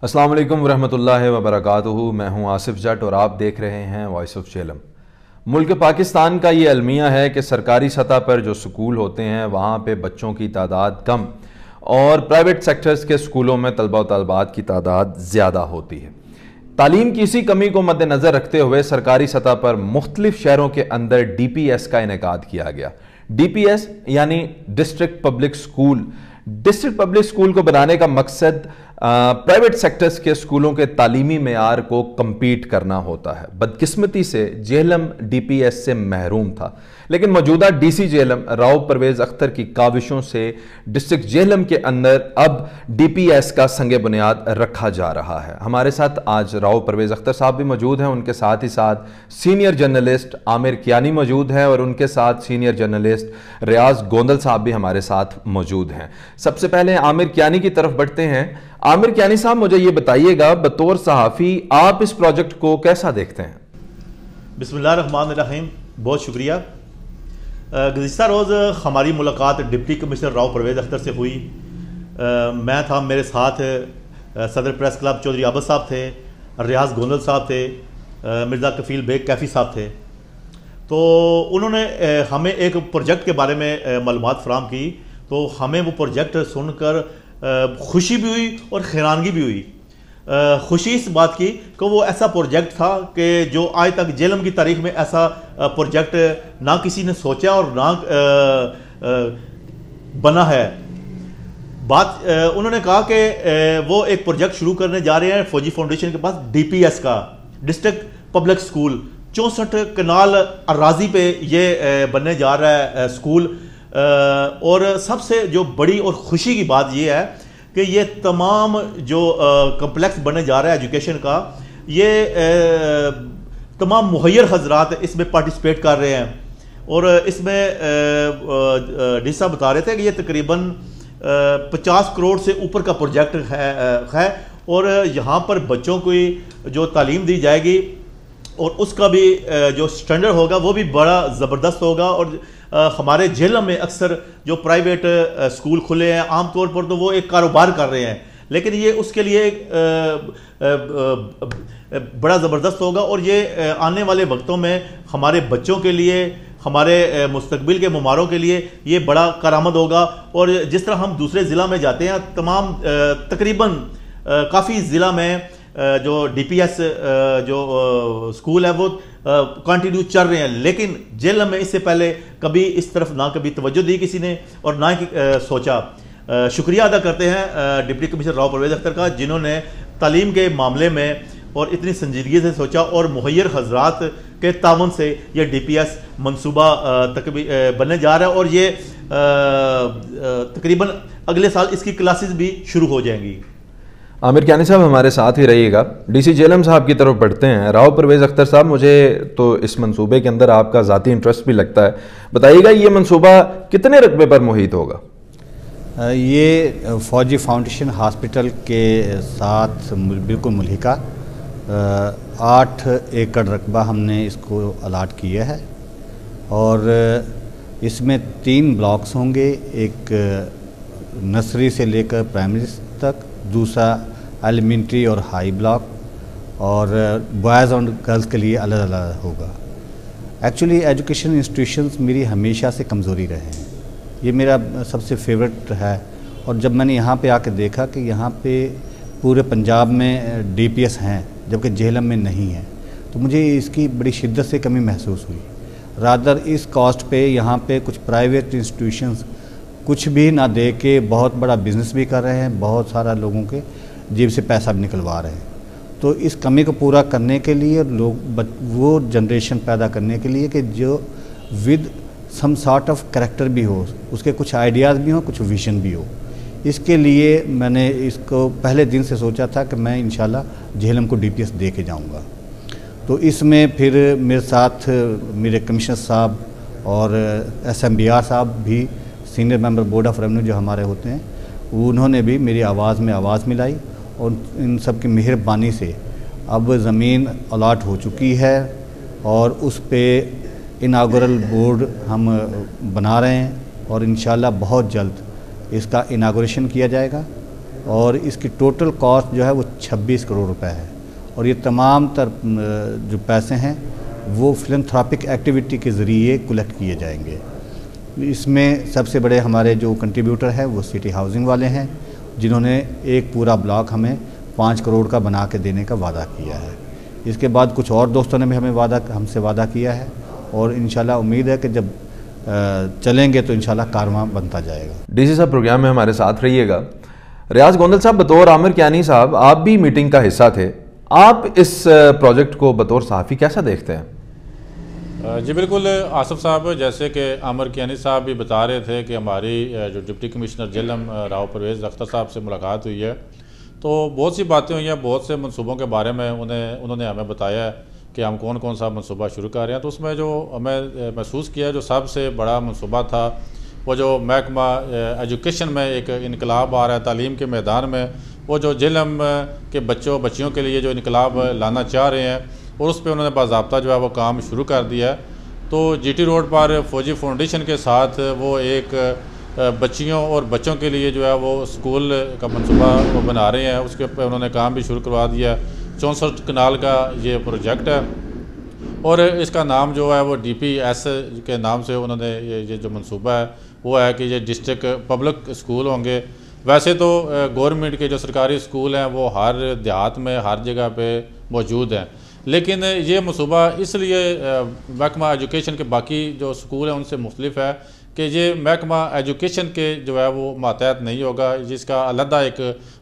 अस्सलाम वालेकुम रहमतुल्लाहि व बरकातुहू। मैं हूं आसिफ जट और आप देख रहे हैं वॉइस ऑफ झेलम। मुल्क पाकिस्तान का ये अलमिया है कि सरकारी सतह पर जो स्कूल होते हैं वहाँ पे बच्चों की तादाद कम और प्राइवेट सेक्टर्स के स्कूलों में तलबा व तलबात की तादाद ज़्यादा होती है। तालीम की इसी कमी को मद्देनज़र रखते हुए सरकारी सतह पर मुख्तलिफ शहरों के अंदर DPS का इनेकाद किया गया। DPS यानी district public school. District public school को बनाने का मकसद प्राइवेट सेक्टर्स के स्कूलों के तालीमी मेयार को कम्पीट करना होता है। बदकिस्मती से झेलम DPS से महरूम था, लेकिन मौजूदा DC झेलम राव परवेज़ अख्तर की काविशों से डिस्ट्रिक्ट झेलम के अंदर अब DPS का संगे बुनियाद रखा जा रहा है। हमारे साथ आज राव परवेज़ अख्तर साहब भी मौजूद हैं, उनके साथ ही साथ सीनियर जर्नलिस्ट आमिर कियानी मौजूद हैं और उनके साथ सीनियर जर्नलिस्ट रियाज गोंदल साहब भी हमारे साथ मौजूद हैं। सबसे पहले आमिर कियानी की तरफ बढ़ते हैं। आमिर कियानी साहब, मुझे ये बताइएगा, बतौर सहाफ़ी आप इस प्रोजेक्ट को कैसा देखते हैं? बिस्मिल्लाहिर्रहमानिर्रहीम, बहुत शुक्रिया। गुज़िश्ता रोज़ हमारी मुलाकात डिप्टी कमिश्नर राव परवेज़ अख्तर से हुई। मैं था, मेरे साथ सदर प्रेस क्लब चौधरी आबद साहब थे, रियाज गोंदल साहब थे, मिर्ज़ा कफ़ील बेग कैफ़ी साहब थे। तो उन्होंने हमें एक प्रोजेक्ट के बारे में मालूमात फ़राहम की। तो हमें वो प्रोजेक्ट सुनकर खुशी भी हुई और हैरानगी भी हुई। खुशी इस बात की कि वो ऐसा प्रोजेक्ट था कि जो आज तक झेलम की तारीख में ऐसा प्रोजेक्ट ना किसी ने सोचा और ना बना है। बात उन्होंने कहा कि वो एक प्रोजेक्ट शुरू करने जा रहे हैं फौजी फाउंडेशन के पास, DPS का, डिस्ट्रिक्ट पब्लिक स्कूल। 64 कनाल अराजी पे ये बनने जा रहा है स्कूल। और सबसे जो बड़ी और खुशी की बात यह है कि ये तमाम जो कम्प्लेक्स बनने जा रहा है एजुकेशन का, ये तमाम मुहैयर हजरात इसमें पार्टिसिपेट कर रहे हैं। और इसमें डी साहब बता रहे थे कि ये तकरीबन 50 करोड़ से ऊपर का प्रोजेक्ट है और यहाँ पर बच्चों को जो तालीम दी जाएगी और उसका भी जो स्टैंडर्ड होगा वो भी बड़ा ज़बरदस्त होगा। और हमारे झेलम में अक्सर जो प्राइवेट स्कूल खुले हैं, आमतौर पर तो वो एक कारोबार कर रहे हैं, लेकिन ये उसके लिए बड़ा ज़बरदस्त होगा। और ये आने वाले वक्तों में हमारे बच्चों के लिए, हमारे मुस्तकबिल के मुमारों के लिए ये बड़ा करामद होगा। और जिस तरह हम दूसरे ज़िला में जाते हैं, तमाम तकरीबन काफ़ी ज़िला में जो DPS जो स्कूल है वो कंटिन्यू चल रहे हैं, लेकिन झेलम में इससे पहले कभी इस तरफ ना कभी तवज्जो दी किसी ने और ना ही सोचा। शुक्रिया अदा करते हैं डिप्टी कमिश्नर राव परवेज़ अख्तर का, जिन्होंने तालीम के मामले में और इतनी संजीदगी से सोचा और मुहैयर हजरात के तावन से ये DPS मनसूबा बनने जा रहा है। और ये तकरीबन अगले साल इसकी क्लासेस भी शुरू हो जाएंगी। आमिर कियानी साहब हमारे साथ ही रहिएगा। DC झेलम साहब की तरफ बढ़ते हैं। राव परवेज़ अख्तर साहब, मुझे तो इस मंसूबे के अंदर आपका ज़ाती इंटरेस्ट भी लगता है, बताइएगा ये मंसूबा कितने रकबे पर मुहित होगा? ये फौजी फाउंडेशन हॉस्पिटल के साथ बिल्कुल मुल्हिका 8 एकड़ रकबा हमने इसको अलाट किया है और इसमें 3 ब्लॉक्स होंगे, एक नर्सरी से लेकर प्राइमरी तक, दूसरा एलिमेंट्री और हाई ब्लॉक, और बॉयज़ और गर्ल्स के लिए अलग अलग होगा। एक्चुअली एजुकेशन इंस्टीट्यूशंस मेरी हमेशा से कमज़ोरी रहे हैं, ये मेरा सबसे फेवरेट है। और जब मैंने यहाँ पे आके देखा कि यहाँ पे पूरे पंजाब में DPS हैं जबकि झेलम में नहीं है, तो मुझे इसकी बड़ी शिद्दत से कमी महसूस हुई। रादर इस कॉस्ट पे यहाँ पे कुछ प्राइवेट इंस्टीट्यूशंस कुछ भी ना दे के बहुत बड़ा बिज़नेस भी कर रहे हैं, बहुत सारा लोगों के जेब से पैसा भी निकलवा रहे हैं। तो इस कमी को पूरा करने के लिए वो जनरेशन पैदा करने के लिए कि जो with some sort of character भी हो, उसके कुछ आइडियाज़ भी हो, कुछ विजन भी हो, इसके लिए मैंने इसको पहले दिन से सोचा था कि मैं इंशाल्लाह झेलम को DPS दे के जाऊँगा। तो इसमें फिर मेरे साथ मेरे कमिश्नर साहब और SMBR साहब भी, senior member board of revenue जो हमारे होते हैं, उन्होंने भी मेरी आवाज़ में आवाज़ मिलाई और इन सब की मेहरबानी से अब ज़मीन अलाट हो चुकी है और उस पे इनागुरल बोर्ड हम बना रहे हैं और इंशाल्लाह बहुत जल्द इसका इनागुरेशन किया जाएगा और इसकी टोटल कॉस्ट जो है वो 26 करोड़ रुपए है। और ये तमाम जो पैसे हैं वो फिलैंथ्रोपिक एक्टिविटी के ज़रिए कलेक्ट किए जाएंगे। इसमें सबसे बड़े हमारे जो कंट्रीब्यूटर हैं वो सिटी हाउसिंग वाले हैं, जिन्होंने एक पूरा ब्लॉक हमें 5 करोड़ का बना के देने का वादा किया है। इसके बाद कुछ और दोस्तों ने भी हमसे वादा किया है और इंशाल्लाह उम्मीद है कि जब चलेंगे तो इंशाल्लाह कारवां बनता जाएगा। डीसी साहब प्रोग्राम में हमारे साथ रहिएगा। रियाज गोंदल साहब, बतौर आमिर कियानी साहब आप भी मीटिंग का हिस्सा थे, आप इस प्रोजेक्ट को बतौर सहाफ़ी कैसा देखते हैं? जी बिल्कुल आसिफ साहब, जैसे कि आमिर कियानी साहब भी बता रहे थे कि हमारी जो डिप्टी कमिश्नर जेलम राव परवेज़ अख्तर साहब से मुलाकात हुई है, तो बहुत सी बातें हुई हैं, बहुत से मनसूबों के बारे में उन्होंने हमें बताया है कि हम कौन कौन सा मनसूबा शुरू कर रहे हैं। तो उसमें जो हमें महसूस किया, जो सबसे बड़ा मनसूबा था वो जो महकमा एजुकेशन में एक इनकलाब आ रहा है तालीम के मैदान में, वो जो जेलम के बच्चियों के लिए जो इनकलाब लाना चाह रहे हैं, और उस पर उन्होंने बाज़ाब्ता जो है वो काम शुरू कर दिया है। तो जीटी रोड पर फौजी फाउंडेशन के साथ वो एक बच्चियों और बच्चों के लिए जो है वो स्कूल का मनसूबा वो बना रहे हैं, उसके ऊपर उन्होंने काम भी शुरू करवा दिया। 64 कनाल का ये प्रोजेक्ट है और इसका नाम जो है वो DPS के नाम से उन्होंने ये जो मनसूबा है वो है कि ये डिस्ट्रिक्ट पब्लिक स्कूल होंगे। वैसे तो गवर्नमेंट के जो सरकारी स्कूल हैं वो हर देहात में हर जगह पे मौजूद हैं, लेकिन ये मनसूबा इसलिए महकमा एजुकेशन के बाकी जो स्कूल हैं उनसे मुख्तलिफ है कि ये महकमा एजुकेशन के जो है वो मातहत नहीं होगा, जिसका अलहदा एक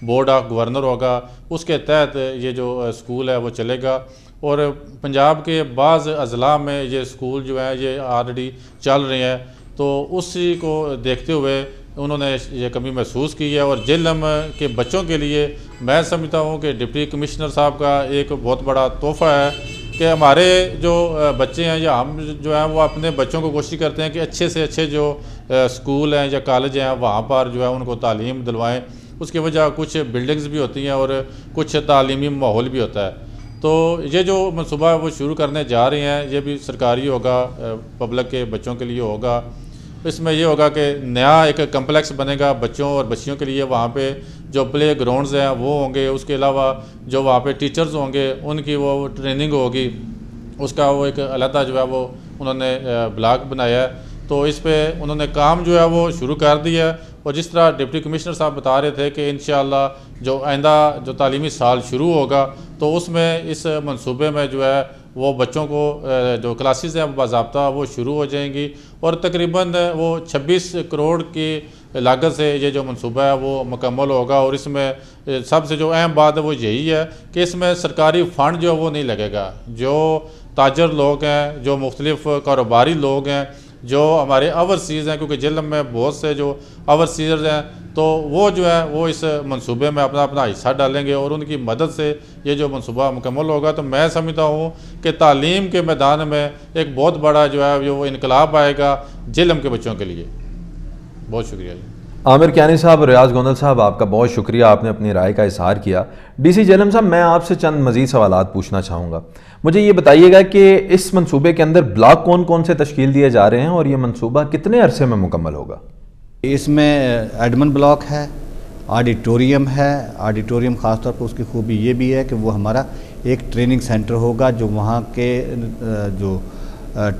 बोर्ड ऑफ गवर्नर होगा, उसके तहत ये जो स्कूल है वो चलेगा। और पंजाब के बाज़ अज़ला में ये स्कूल जो है ये ऑलरेडी चल रहे हैं, तो उसी को देखते हुए उन्होंने ये कमी महसूस की है। और जेलम के बच्चों के लिए मैं समझता हूँ कि डिप्टी कमिश्नर साहब का एक बहुत बड़ा तोहफ़ा है कि हमारे जो बच्चे हैं या हम जो हैं वो अपने बच्चों को कोशिश करते हैं कि अच्छे से अच्छे जो स्कूल हैं या कॉलेज हैं वहाँ पर जो है उनको तालीम दिलवाएं। उसकी वजह कुछ बिल्डिंग्स भी होती हैं और कुछ तालीमी माहौल भी होता है। तो ये जो मनसूबा वो शुरू करने जा रहे हैं ये भी सरकारी होगा, पब्लिक के बच्चों के लिए होगा। इसमें ये होगा कि नया एक कम्प्लेक्स बनेगा बच्चों और बच्चियों के लिए, वहाँ पे जो प्ले ग्राउंड्स हैं वो होंगे, उसके अलावा जो वहाँ पे टीचर्स होंगे उनकी वो ट्रेनिंग होगी, उसका वो एक अलहदा जो है वो उन्होंने ब्लॉक बनाया है। तो इस पे उन्होंने काम जो है वो शुरू कर दिया है। और जिस तरह डिप्टी कमिश्नर साहब बता रहे थे कि इंशाअल्लाह जो आइंदा जो तालीमी साल शुरू होगा तो उसमें इस मंसूबे में जो है वो बच्चों को जो क्लासेस हैं बाज़ाब्ता वो शुरू हो जाएंगी और तकरीबन वो 26 करोड़ की लागत से ये जो मंसूबा है वो मुकम्मल होगा। और इसमें सबसे जो अहम बात है वो यही है कि इसमें सरकारी फ़ंड जो है वो नहीं लगेगा। जो ताजर लोग हैं, जो मुख्तलिफ़ कारोबारी लोग हैं, जो हमारे ओवरसीज़ हैं, क्योंकि जेलम में बहुत से जो ओवरसीज़र्स हैं, तो वो जो है वो इस मंसूबे में अपना हिस्सा डालेंगे और उनकी मदद से ये जो मंसूबा मुकम्मल होगा। तो मैं समझता हूँ कि तालीम के मैदान में एक बहुत बड़ा जो है वो इनकलाब आएगा जेलम के बच्चों के लिए। बहुत शुक्रिया जी। आमिर कियानी साहब, रियाज गोंदल साहब, आपका बहुत शुक्रिया, आपने अपनी राय का इजहार किया। डीसी जेलम साहब, मैं आपसे चंद मज़ीद सवालात पूछना चाहूँगा। मुझे ये बताइएगा कि इस मंसूबे के अंदर ब्लॉक कौन कौन से तश्कील दिए जा रहे हैं और ये मंसूबा कितने अरसे में मुकम्मल होगा? इसमें एडमिन ब्लॉक है, ऑडिटोरियम है। ऑडिटोरियम ख़ास तौर पर उसकी खूबी ये भी है कि वो हमारा एक ट्रेनिंग सेंटर होगा जो वहाँ के जो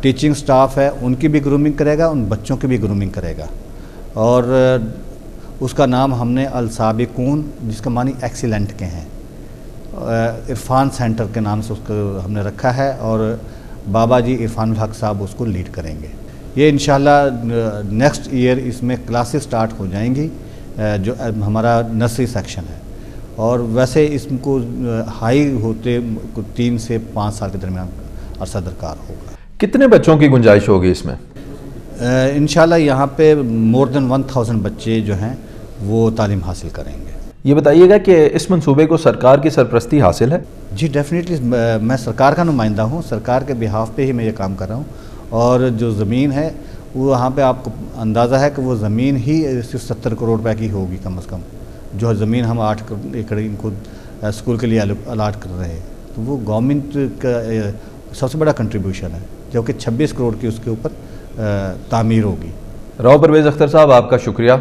टीचिंग स्टाफ है उनकी भी ग्रूमिंग करेगा, उन बच्चों की भी ग्रूमिंग करेगा। और उसका नाम हमने अल-साबिकून, जिसका मानी एक्सीलेंट के हैं, इरफान सेंटर के नाम से उसको हमने रखा है और बाबा जी इरफानुल हक साहब उसको लीड करेंगे। ये इंशाल्लाह नेक्स्ट ईयर इसमें क्लासेस स्टार्ट हो जाएंगी, जो हमारा नर्सरी सेक्शन है। और वैसे इसको हाई होते 3 से 5 साल के दरमियान अरसा दरकार होगा। कितने बच्चों की गुंजाइश होगी इसमें? इंशाल्लाह यहाँ पे मोर देन 1000 बच्चे जो हैं वो तालीम हासिल करेंगे। ये बताइएगा कि इस मंसूबे को सरकार की सरपरस्ती हासिल है? जी डेफिनेटली, मैं सरकार का नुमाइंदा हूँ, सरकार के बिहाफ पे ही मैं ये काम कर रहा हूँ। और जो ज़मीन है वो वहाँ पे आपको अंदाज़ा है कि वो ज़मीन ही सिर्फ 70 करोड़ रुपए की होगी कम अज़ कम, जो ज़मीन हम 8 एकड़ इनको स्कूल के लिए अलाट कर रहे हैं। तो वो गवर्नमेंट का सबसे बड़ा कंट्रीब्यूशन है, जो कि 26 करोड़ की उसके ऊपर तामीर होगी। राव परवेज़ अख्तर साहब, आपका शुक्रिया।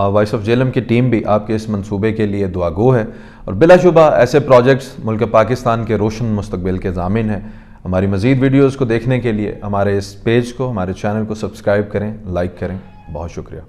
वॉइस ऑफ जेलम की टीम भी आपके इस मंसूबे के लिए दुआगो है और बिलाशुबा ऐसे प्रोजेक्ट्स मुल्क पाकिस्तान के रोशन मुस्तकबिल के ज़ामिन हैं। हमारी मज़ीद वीडियोज़ को देखने के लिए हमारे इस पेज को, हमारे चैनल को सब्सक्राइब करें, लाइक करें। बहुत शुक्रिया।